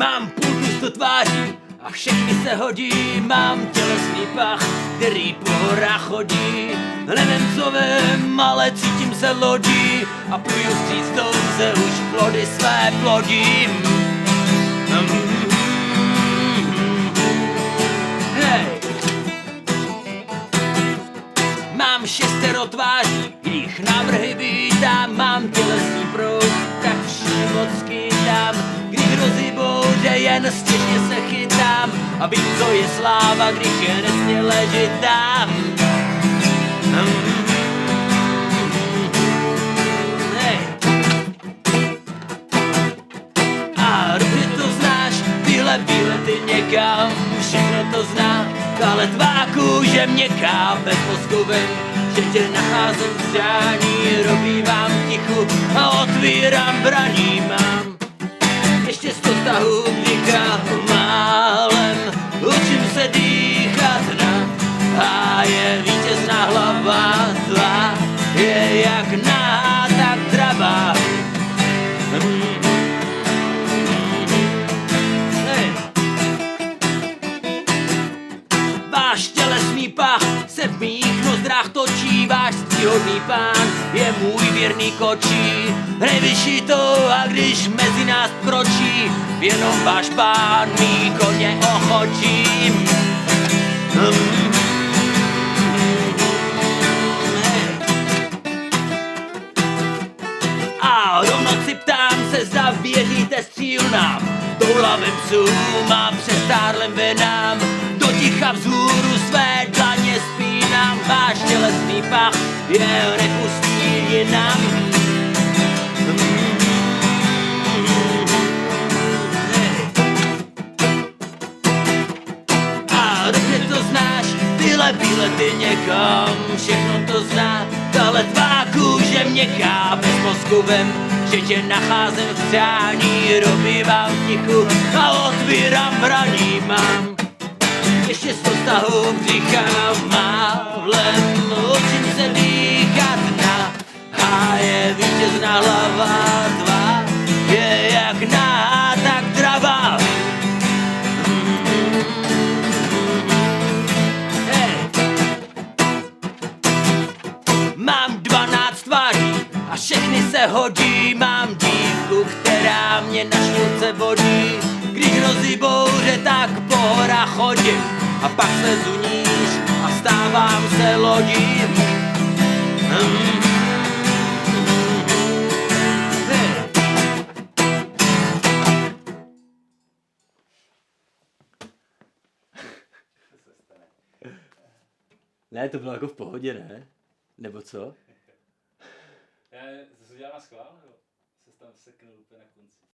Mám půlku sto tváří a všechny se hodí. Mám tělesný pach, který po horách chodí. Nevím co vím, ale cítím se lodí a pluju vstříc touze, už plody své plodím. Hej! Mám 6 tváří, jich návrhy vítám. Mám tělesný proud, tak vším moc skýtám. Když hrozí bouře, jen stěžně se chytám a vím, co je sláva, když je nesmě ležit tam. Hej. A dobře to znáš, tyhle výlety někam, všechno to znám, ale tvá kůže měkká, bez mozku vím, že tě nacházím v přání, robívám tichu a otvírám braní. Mám ještě 100 tahů břicha málem, učím se dýchat a je vítězná hlava tvá, je jak nahá, tak dravá. Váš tělesný pach se v mých nozdrách točí, váš ctihodný pán je můj věrný kočí. Nejvyšší to, a když mezi nás kročí, jenom váš pán mý koně ochočím. A rovno si ptám se, zda věříte střílnám, toulavým psům a přestárlým vinám. Do ticha vzhůru své dlaně spínám, váš tělesný pach je nepustí jinam. A dobře to znáš, tyhle výlety někam, všechno to zná, ale tvá kůže měkká, bez mozku vím, že tě nacházím v přání, robívám tichu a otvírám braní. Mám ještě 100 tahů břicha málem, učím se dýchat a je vítězná hlava tvá, je jak nahá, tak dravá. Hey. Mám 12 tváří a všechny se hodí. Mám dívku, která mě na šňůrce vodí. Když hrozí bouře, tak po horách chodím a pak slezu níž a stávám se lodím. Ne, to bylo jako v pohodě, ne? Nebo co? Já to udělám na schvál, nebo se tam seknul úplně na konci?